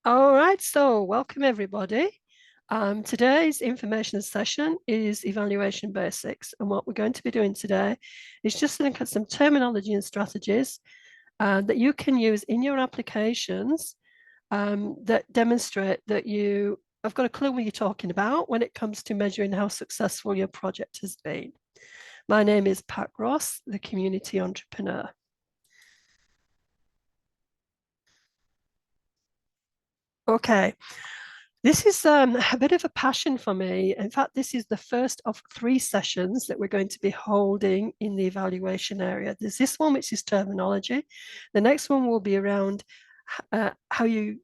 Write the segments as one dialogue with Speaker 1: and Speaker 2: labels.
Speaker 1: All right, so welcome everybody. Today's information session is evaluation basics, and what we're going to be doing today is just look at some terminology and strategies that you can use in your applications that demonstrate that you have got a clue what you're talking about when it comes to measuring how successful your project has been. My name is Pat Ross, the community entrepreneur. Okay. This is a bit of a passion for me. In fact, this is the first of 3 sessions that we're going to be holding in the evaluation area. There's this one, which is terminology. The next one will be around how you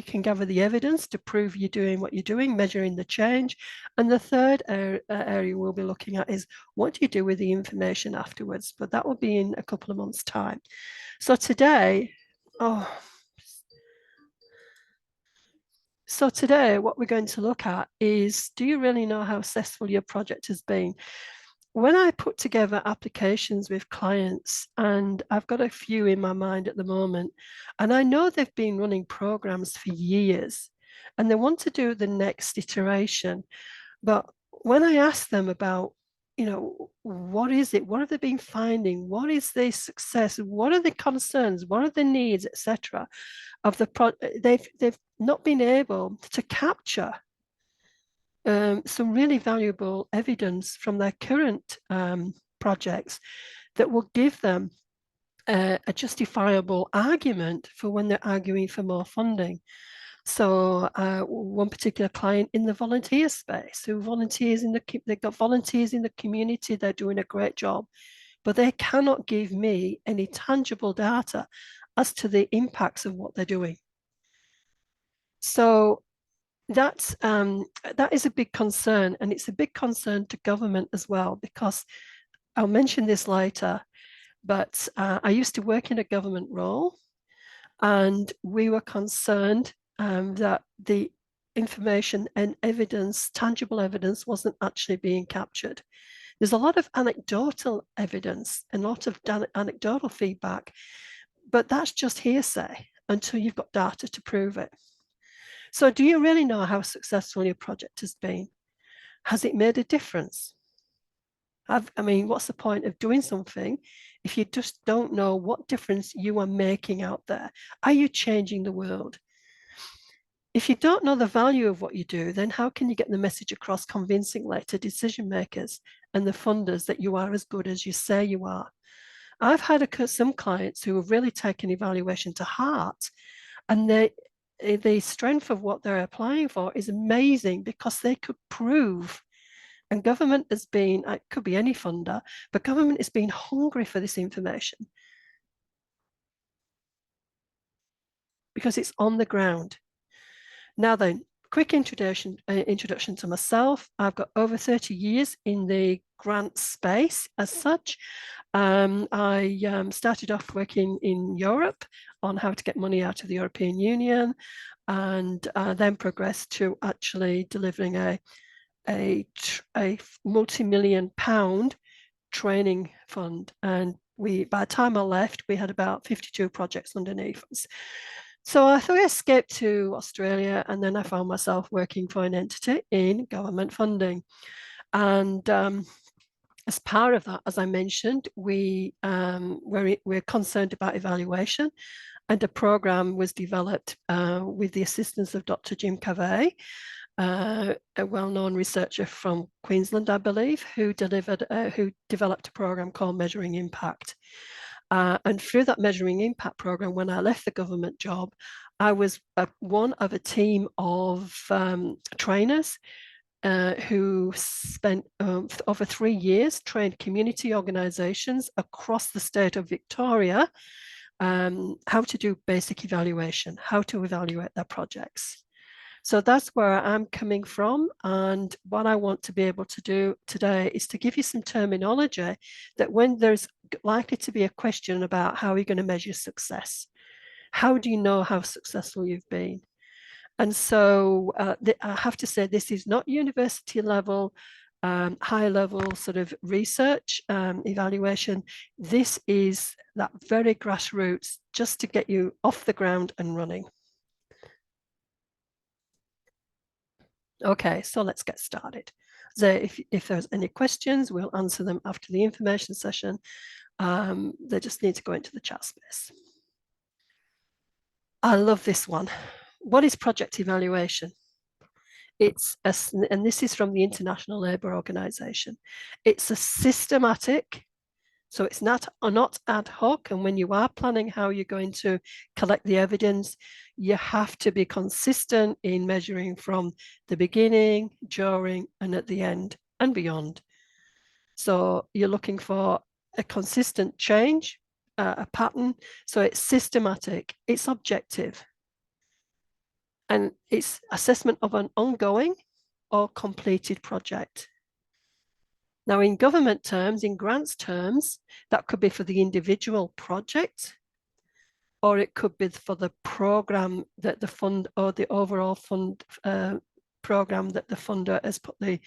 Speaker 1: can gather the evidence to prove you're doing what you're doing, measuring the change. And the third area we'll be looking at is what do you do with the information afterwards? But that will be in a couple of months' time. So today, oh, So today, what we're going to look at is, do you really know how successful your project has been? When I put together applications with clients, and I've got a few in my mind at the moment, and I know they've been running programs for years, and they want to do the next iteration. But when I ask them about, what is it? What have they been finding? What is their success? What are the concerns? What are the needs, etc. of the they've not been able to capture some really valuable evidence from their current projects that will give them a justifiable argument for when they're arguing for more funding. So one particular client in the volunteer space who volunteers they've got volunteers in the community, they're doing a great job, but they cannot give me any tangible data as to the impacts of what they're doing. So that is a big concern, and it's a big concern to government as well, because I'll mention this later, but I used to work in a government role, and we were concerned that the information and evidence, tangible evidence, wasn't actually being captured. There's a lot of anecdotal evidence and a lot of anecdotal feedback, but that's just hearsay until you've got data to prove it. So do you really know how successful your project has been? Has it made a difference? What's the point of doing something if you just don't know what difference you are making out there? Are you changing the world? If you don't know the value of what you do, then how can you get the message across convincingly to decision makers and the funders that you are as good as you say you are? I've had some clients who have really taken evaluation to heart, and the strength of what they're applying for is amazing because they could prove, and government has been, it could be any funder, but government has been hungry for this information because it's on the ground. Now then, quick introduction to myself. I've got over 30 years in the grant space as such. I started off working in Europe on how to get money out of the European Union, and then progressed to actually delivering a multi-million pound training fund. And by the time I left, we had about 52 projects underneath us. So I thought I escaped to Australia, and then I found myself working for an entity in government funding. And as part of that, as I mentioned, we're concerned about evaluation, and a program was developed with the assistance of Dr. Jim Cavey, a well-known researcher from Queensland, I believe, who developed a program called Measuring Impact. And through that Measuring Impact program, when I left the government job, I was one of a team of trainers who spent over 3 years trained community organisations across the state of Victoria how to do basic evaluation, how to evaluate their projects. So that's where I'm coming from. And what I want to be able to do today is to give you some terminology that when there's likely to be a question about how you're going to measure success, how do you know how successful you've been? And so I have to say, this is not university level, high level sort of research evaluation. This is that very grassroots, just to get you off the ground and running. Okay, so let's get started. So if there's any questions, we'll answer them after the information session. They just need to go into the chat space. I love this one. What is project evaluation? And this is from the International Labour Organization. It's a systematic, so it's not ad hoc. And when you are planning how you're going to collect the evidence, you have to be consistent in measuring from the beginning, during, and at the end and beyond. So you're looking for a consistent change, a pattern. So it's systematic, it's objective, and it's assessment of an ongoing or completed project. Now, in government terms, in grants terms, that could be for the individual project, or it could be for the program that the fund or the overall fund program that the funder has put the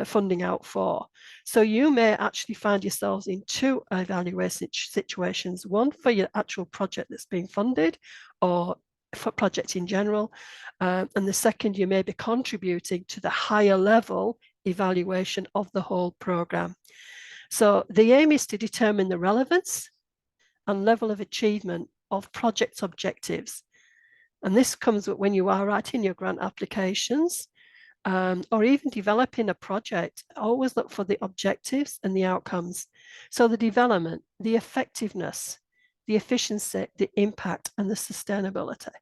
Speaker 1: funding out for. So you may actually find yourselves in two evaluation situations, one for your actual project that's being funded or for project in general. And the second, you may be contributing to the higher level evaluation of the whole program. So the aim is to determine the relevance and level of achievement of project objectives. And this comes when you are writing your grant applications or even developing a project. Always look for the objectives and the outcomes. So the development, the effectiveness, the efficiency, the impact, and the sustainability.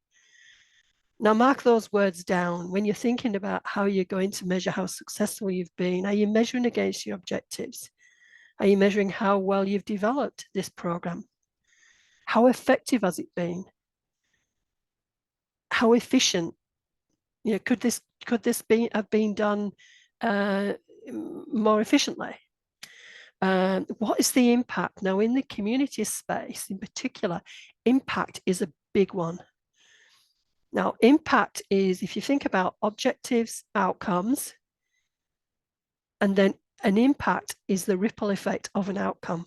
Speaker 1: Now, mark those words down. When you're thinking about how you're going to measure how successful you've been, are you measuring against your objectives? Are you measuring how well you've developed this program? How effective has it been? How efficient? You know, could this have been done more efficiently? What is the impact? Now, in the community space in particular, impact is a big one. Now, impact is, if you think about objectives, outcomes, and then an impact is the ripple effect of an outcome.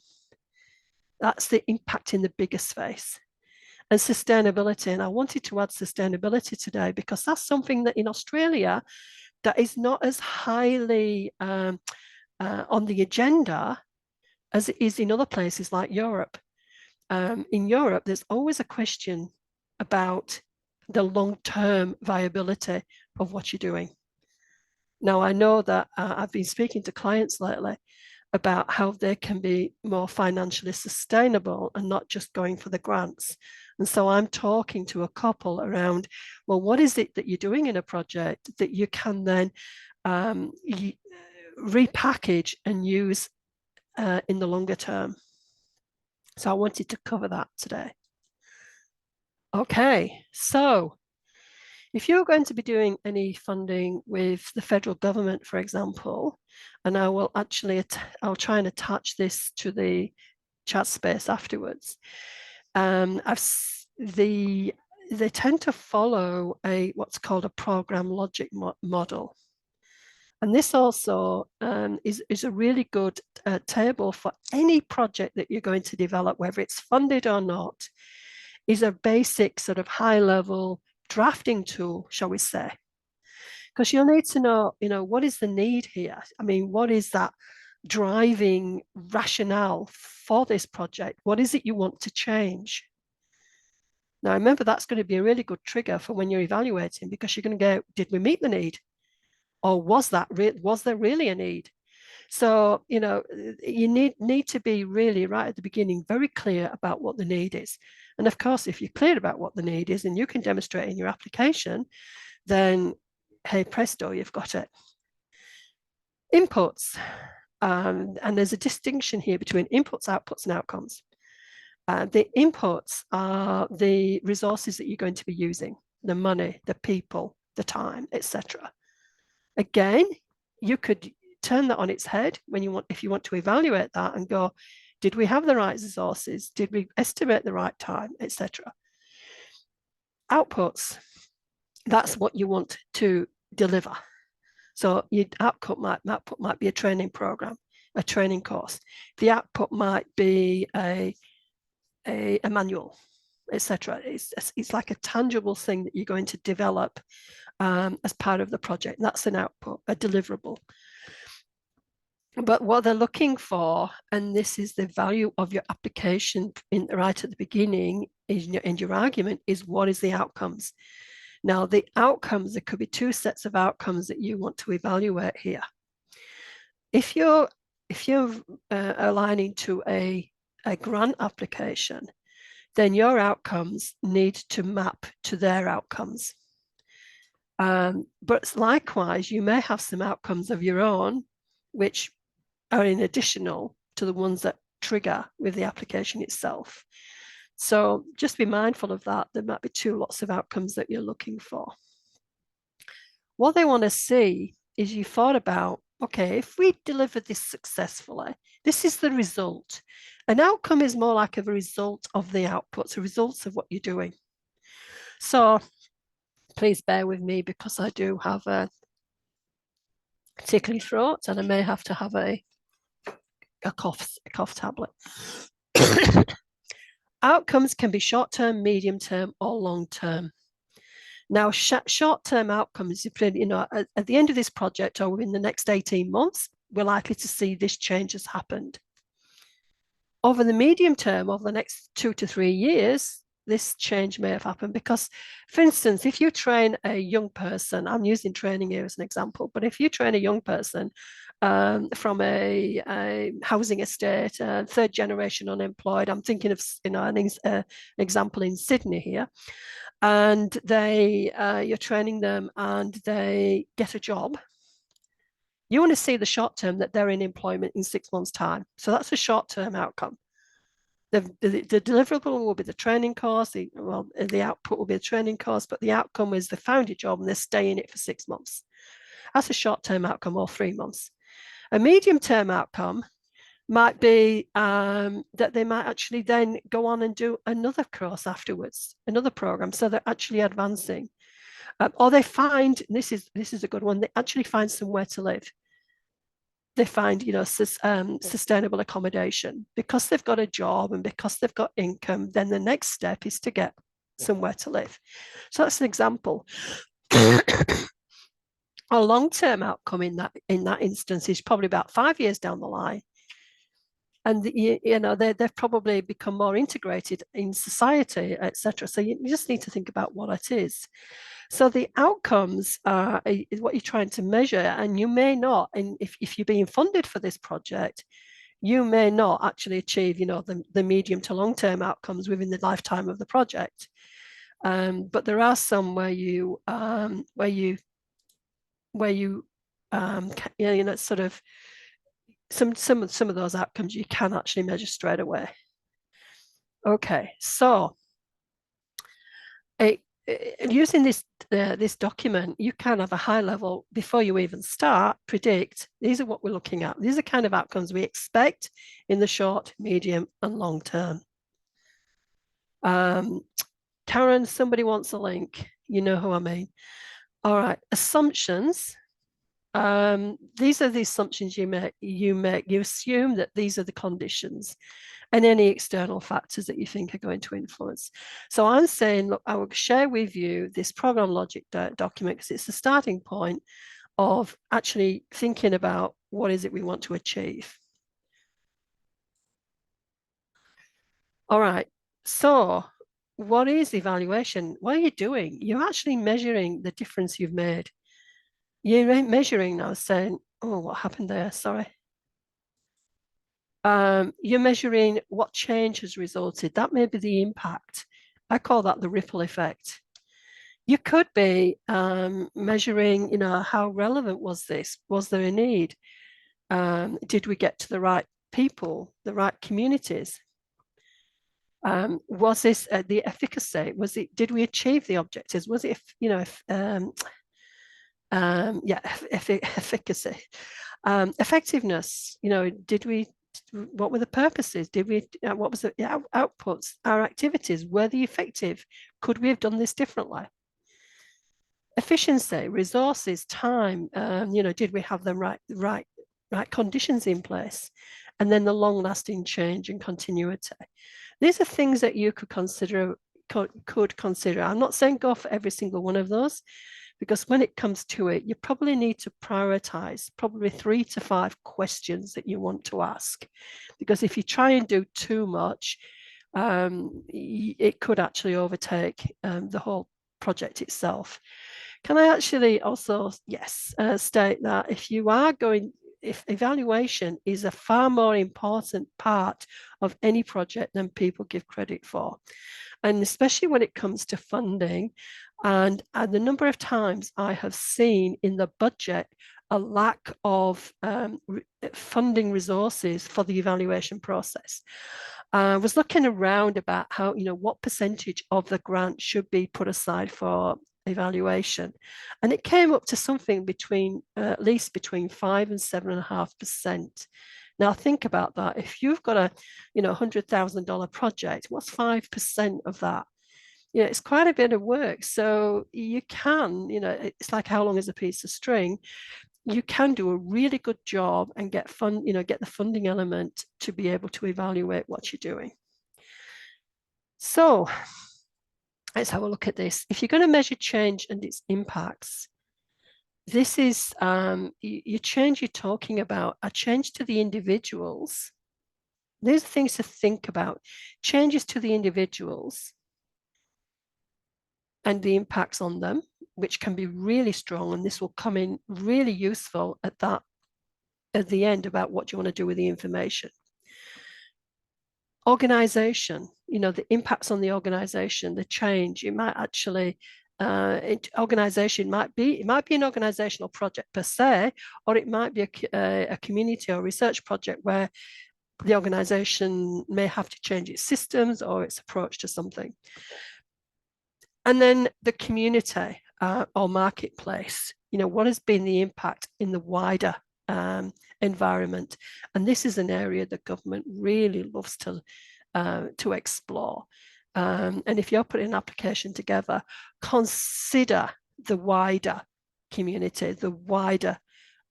Speaker 1: That's the impact in the bigger space. And sustainability, and I wanted to add sustainability today because that's something that in Australia that is not as highly on the agenda as it is in other places like Europe. In Europe, there's always a question about the long-term viability of what you're doing. Now, I know that I've been speaking to clients lately about how they can be more financially sustainable and not just going for the grants. And so I'm talking to a couple around, well, what is it that you're doing in a project that you can then repackage and use in the longer term? So I wanted to cover that today. Okay, so if you're going to be doing any funding with the federal government, for example, and I will actually, I'll try and attach this to the chat space afterwards. They tend to follow what's called a program logic model. And this also is a really good table for any project that you're going to develop, whether it's funded or not, is a basic sort of high level drafting tool, shall we say. Because you'll need to know, what is the need here? I mean, what is that driving rationale for this project? What is it you want to change? Now, remember, that's going to be a really good trigger for when you're evaluating, because you're going to go, did we meet the need? Or was there really a need? So, you need to be really right at the beginning, very clear about what the need is. And of course, if you're clear about what the need is and you can demonstrate in your application, then hey, presto, you've got it. Inputs. And there's a distinction here between inputs, outputs, and outcomes. The inputs are the resources that you're going to be using, the money, the people, the time, etc. Again, you could turn that on its head if you want to evaluate that and go, did we have the right resources? Did we estimate the right time, etc. Outputs, that's what you want to deliver. So your output might be a training program, a training course. The output might be a manual, etc. It's like a tangible thing that you're going to develop as part of the project. That's an output, a deliverable. But what they're looking for, and this is the value of your application right at the beginning in your argument, is what is the outcomes. Now, the outcomes, there could be two sets of outcomes that you want to evaluate here. If you're aligning to a grant application, then your outcomes need to map to their outcomes. But likewise, you may have some outcomes of your own, which are in additional to the ones that trigger with the application itself. So just be mindful of that. There might be two lots of outcomes that you're looking for. What they want to see is you thought about, okay, if we deliver this successfully, this is the result. An outcome is more like a result of the outputs, a result of what you're doing. So please bear with me because I do have a tickly throat and I may have to have a cough tablet. Outcomes can be short-term, medium-term, or long-term. Now, short-term outcomes, at the end of this project or within the next 18 months, we're likely to see this change has happened. Over the medium term, over the next 2 to 3 years, this change may have happened because, for instance, if you train a young person, I'm using training here as an example, but if you train a young person from a housing estate, third generation unemployed, I'm thinking of an example in Sydney here, and you're training them and they get a job. You want to see the short term that they're in employment in 6 months' time. So that's a short-term outcome. The deliverable will be the training course. The output will be the training course, but the outcome is they found a job and they're staying in it for 6 months. That's a short-term outcome, or 3 months. A medium-term outcome might be that they might actually then go on and do another course afterwards, another program, so they're actually advancing. Or they find, this is a good one, they actually find somewhere to live. They find, sustainable accommodation. Because they've got a job and because they've got income, then the next step is to get somewhere to live. So that's an example. A long-term outcome in that instance is probably about 5 years down the line. And they've probably become more integrated in society, etc. So you just need to think about what it is. So the outcomes is what you're trying to measure, and you may not. And if you're being funded for this project, you may not actually achieve, the medium to long-term outcomes within the lifetime of the project. But there are some where you sort of some of those outcomes you can actually measure straight away. Okay, so using this document, you can have a high level, before you even start, predict, these are what we're looking at. These are kind of outcomes we expect in the short, medium, and long term. Karen, somebody wants a link. You know who I mean. All right, assumptions. These are the assumptions you make. You assume that these are the conditions and any external factors that you think are going to influence. So I'm saying, look, I will share with you this program logic document because it's the starting point of actually thinking about what is it we want to achieve. All right, so what is evaluation? What are you doing? You're actually measuring the difference you've made. You're measuring now, saying, oh, what happened there? Sorry. You're measuring what change has resulted. That may be the impact. I call that the ripple effect. You could be measuring, how relevant was this? Was there a need? Did we get to the right people, the right communities? Was this the efficacy? Did we achieve the objectives? Was it, efficacy, effectiveness? What were the purposes? What was the outputs? Our activities, were they effective? Could we have done this differently? Efficiency, resources, time. Did we have the right conditions in place? And then the long-lasting change and continuity. These are things that you could consider. I'm not saying go for every single one of those, because when it comes to it, you probably need to prioritize probably 3 to 5 questions that you want to ask. Because if you try and do too much, it could actually overtake the whole project itself. Can I actually also, yes, state that if evaluation is a far more important part of any project than people give credit for. And especially when it comes to funding, and the number of times I have seen in the budget a lack of funding resources for the evaluation process. I was looking around about how, what percentage of the grant should be put aside for evaluation. And it came up to something between, at least between 5 and 7.5%. Now think about that. If you've got a, $100,000 project, what's 5% of that? It's quite a bit of work. So you can, it's like how long is a piece of string? You can do a really good job and get the funding element to be able to evaluate what you're doing. So let's have a look at this. If you're going to measure change and its impacts, this is your change you're talking about, a change to the individuals. These are things to think about. Changes to the individuals and the impacts on them, which can be really strong, and this will come in really useful at the end about what you want to do with the information. Organization, the impacts on the organization, the change, it might actually organization might be an organizational project per se, or it might be a community or research project where the organization may have to change its systems or its approach to something. And then the community or marketplace, what has been the impact in the wider environment? And this is an area that government really loves to explore. And if you're putting an application together, consider the wider community, the wider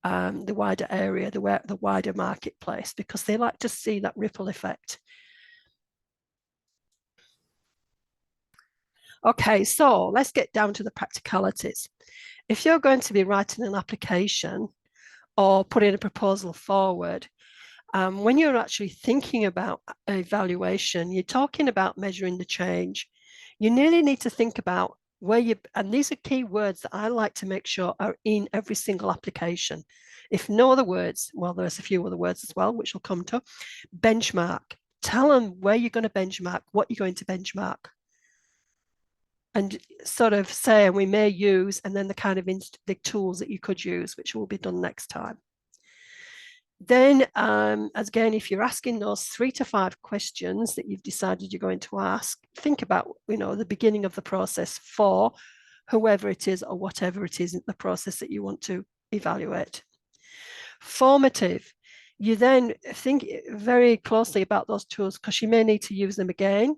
Speaker 1: area, the wider marketplace, because they like to see that ripple effect. Okay, so let's get down to the practicalities. If you're going to be writing an application or putting a proposal forward, when you're actually thinking about evaluation, you're talking about measuring the change. You nearly need to think about and these are key words that I like to make sure are in every single application. If no other words, well, there's a few other words as well, which we'll come to. Benchmark. Tell them where you're going to benchmark, what you're going to benchmark. And sort of say, and we may use, and then the kind of the tools that you could use, which will be done next time. Then, again, if you're asking those 3 to 5 questions that you've decided you're going to ask, think about, the beginning of the process for whoever it is or whatever it is in the process that you want to evaluate. Formative. You then think very closely about those tools because you may need to use them again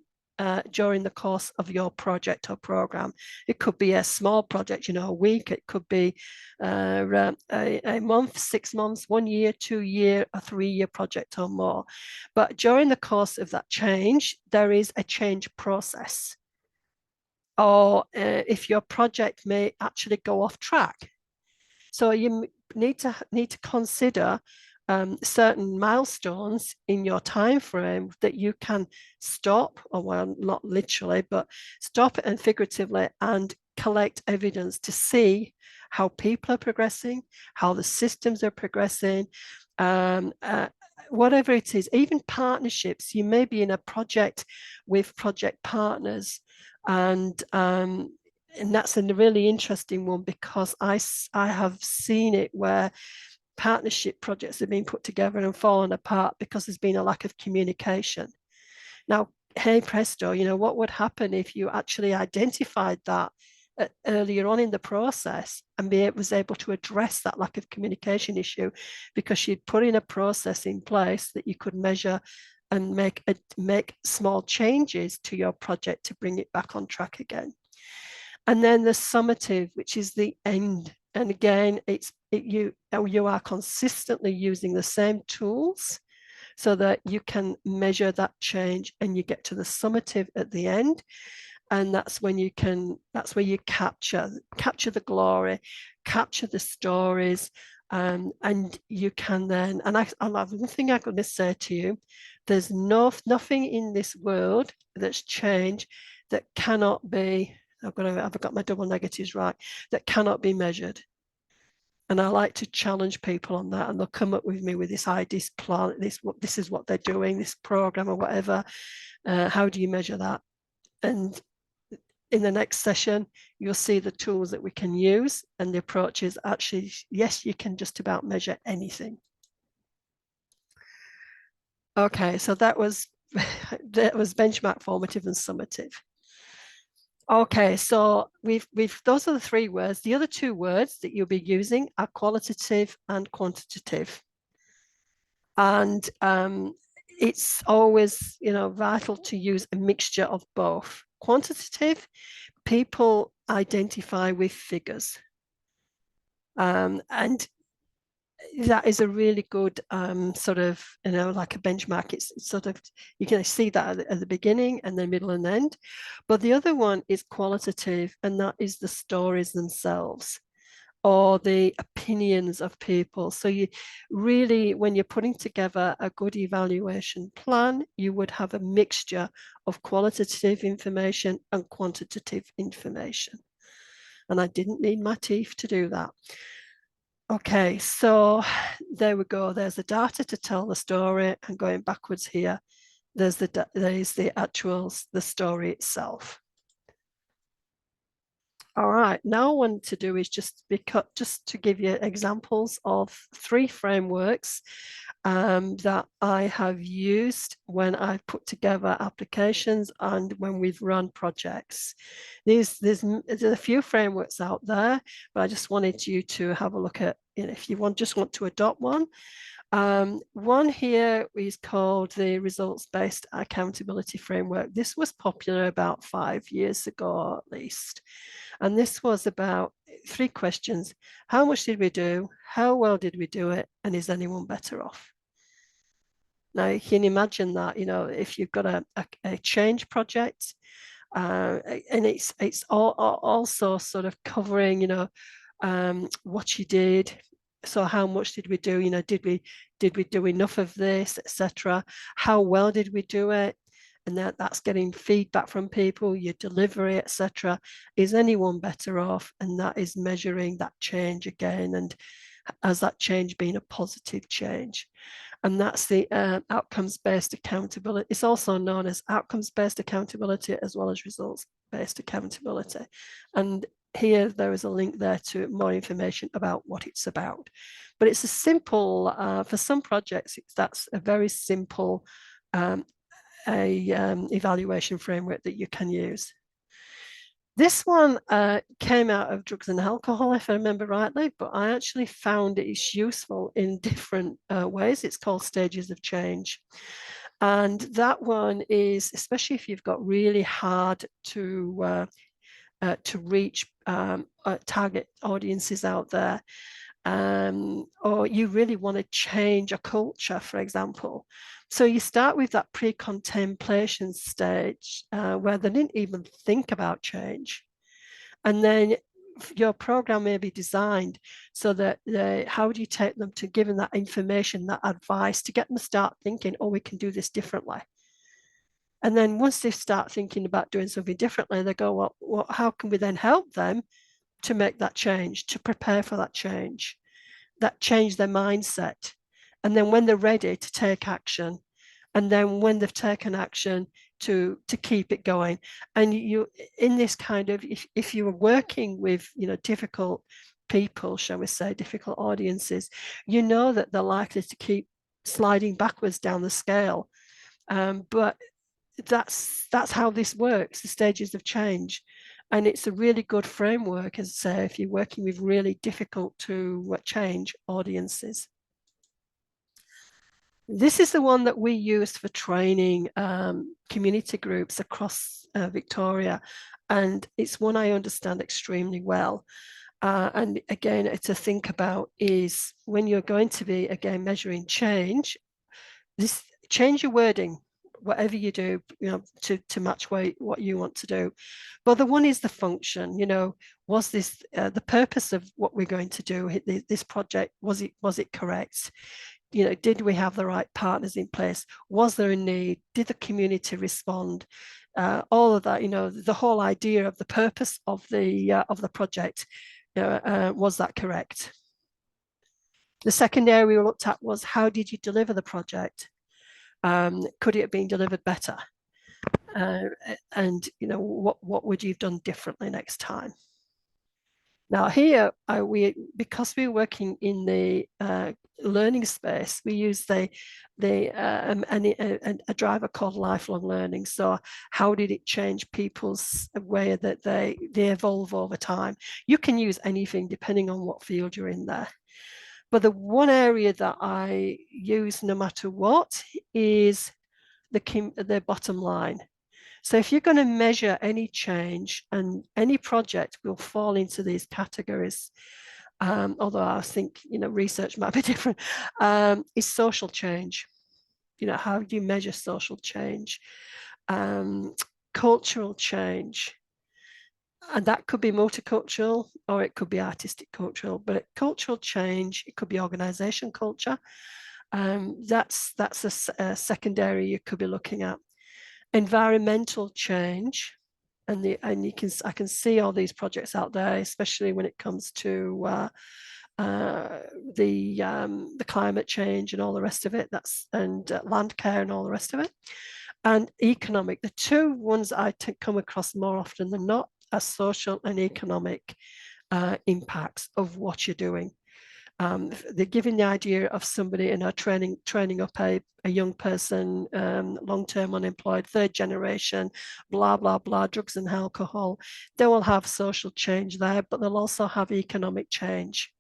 Speaker 1: during the course of your project or program. It could be a small project, a week. It could be a month, 6 months, 1 year, 2 year, a 3-year project or more. But during the course of that change, there is a change process. Or if your project may actually go off track. So you need to consider certain milestones in your time frame that you can stop, or well, not literally, but stop and figuratively, and collect evidence to see how people are progressing, how the systems are progressing, whatever it is. Even partnerships. You may be in a project with project partners, and that's a really interesting one, because I have seen it where partnership projects have been put together and fallen apart because there's been a lack of communication. Now, hey presto, what would happen if you actually identified that earlier on in the process and was able to address that lack of communication issue, because you'd put in a process in place that you could measure and make small changes to your project to bring it back on track again. And then the summative, which is the end. And again, you are consistently using the same tools so that you can measure that change, and you get to the summative at the end. And that's when that's where you capture the glory, capture the stories, and you can then, and I'll have one thing I'm going to say to you: there's nothing in this world that's change that cannot be. I've got my double negatives right. That cannot be measured. And I like to challenge people on that, and they'll come up with me with this idea, this plan, this is what they're doing, this program or whatever. How do you measure that? And in the next session, you'll see the tools that we can use, and the approach is actually, yes, you can just about measure anything. Okay, so that was benchmark, formative, and summative. Okay, so we've those are the three words. The other two words that you'll be using are qualitative and quantitative. And it's always, vital to use a mixture of both. Quantitative, people identify with figures. And that is a really good sort of, like a benchmark. It's sort of, you can see that at the beginning and the middle and end. But the other one is qualitative, and that is the stories themselves or the opinions of people. So you really, when you're putting together a good evaluation plan, you would have a mixture of qualitative information and quantitative information. And I didn't need my teeth to do that. Okay, so there we go. There's the data to tell the story, and going backwards here, there's the actuals, the story itself. All right, now what I want to do is just to give you examples of 3 frameworks that I have used when I've put together applications and when we've run projects. There's a few frameworks out there, but I just wanted you to have a look at, if you just want to adopt one. One here is called the results-based accountability framework. This was popular about 5 years ago, at least. And this was about 3 questions. How much did we do? How well did we do it? And is anyone better off? Now, you can imagine that, if you've got a change project, and it's also sort of covering, what you did. So how much did we do? Did we do enough of this, etc.? How well did we do it? And that's getting feedback from people, your delivery, etc. Is anyone better off? And that is measuring that change again, and has that change been a positive change? And that's the outcomes-based accountability. It's also known as outcomes-based accountability as well as results-based accountability. And here there is a link there to more information about what it's about. But it's a simple, for some projects, that's a very simple evaluation framework that you can use. This one came out of drugs and alcohol, if I remember rightly, but I actually found it's useful in different ways. It's called stages of change. And that one is, especially if you've got really hard to reach target audiences out there, or you really want to change a culture, for example. So you start with that pre-contemplation stage where they didn't even think about change. And then your program may be designed so that how do you take them to giving that information, that advice, to get them to start thinking, oh, we can do this differently. And then once they start thinking about doing something differently, they go, well, how can we then help them to make that change, to prepare for that change their mindset? And then when they're ready to take action, and then when they've taken action, to keep it going. And you, in this kind of, if you're working with, difficult people, shall we say, difficult audiences, that they're likely to keep sliding backwards down the scale. But that's how this works, the stages of change. And it's a really good framework, as I say, if you're working with really difficult to change audiences. This is the one that we use for training community groups across Victoria. And it's one I understand extremely well. And again, to think about is when you're going to be, again, measuring change, change your wording. whatever you do, to match what you want to do. But the one is the function. Was this the purpose of what we're going to do? This project, was it correct? Did we have the right partners in place? Was there a need? Did the community respond? All of that, the whole idea of the purpose of the project, was that correct? The second area we looked at was, how did you deliver the project? Could it have been delivered better? And what would you have done differently next time? Now here, because we're working in the learning space, we use a driver called lifelong learning. So how did it change people's way that they evolve over time? You can use anything depending on what field you're in there. But the one area that I use no matter what is the bottom line. So if you're going to measure any change, and any project will fall into these categories, although I think research might be different, is social change. How do you measure social change? Cultural change, and that could be multicultural or it could be artistic cultural. But cultural change, it could be organization culture. That's a secondary you could be looking at. Environmental change, and I can see all these projects out there, especially when it comes to the climate change and all the rest of it. And land care and all the rest of it. And economic, the two ones I come across more often than not are social and economic impacts of what you're doing. They're giving the idea of somebody training up a young person, long-term unemployed, third generation, blah, blah, blah, drugs and alcohol. They will have social change there, but they'll also have economic change.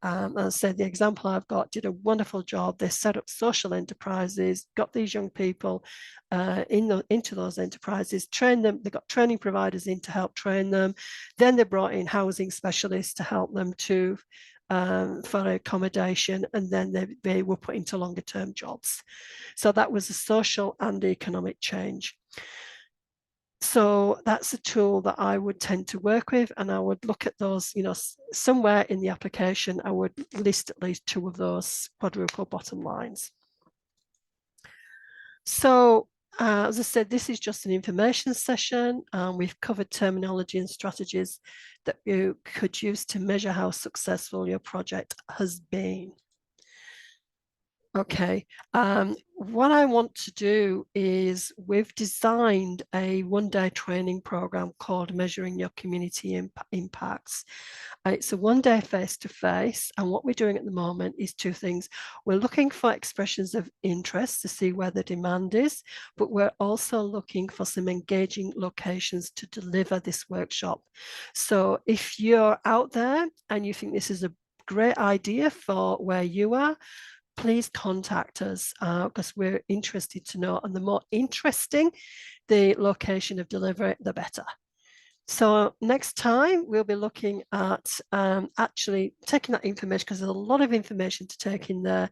Speaker 1: As I said, the example I've got did a wonderful job. They set up social enterprises, got these young people into those enterprises, trained them. They got training providers in to help train them. Then they brought in housing specialists to help them for accommodation, and then they were put into longer term jobs. So that was a social and economic change. So that's a tool that I would tend to work with, and I would look at those, somewhere in the application, I would list at least two of those quadruple bottom lines. So as I said, this is just an information session. We've covered terminology and strategies that you could use to measure how successful your project has been. Okay, what I want to do is, we've designed a one-day training program called Measuring Your Community Impacts. It's a one-day face-to-face, and what we're doing at the moment is two things. We're looking for expressions of interest to see where the demand is, but we're also looking for some engaging locations to deliver this workshop. So if you're out there and you think this is a great idea for where you are, please contact us, because we're interested to know, and the more interesting the location of delivery, the better. So next time we'll be looking at actually taking that information, because there's a lot of information to take in there,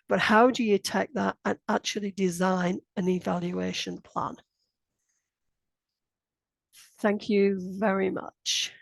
Speaker 1: but how do you take that and actually design an evaluation plan? Thank you very much.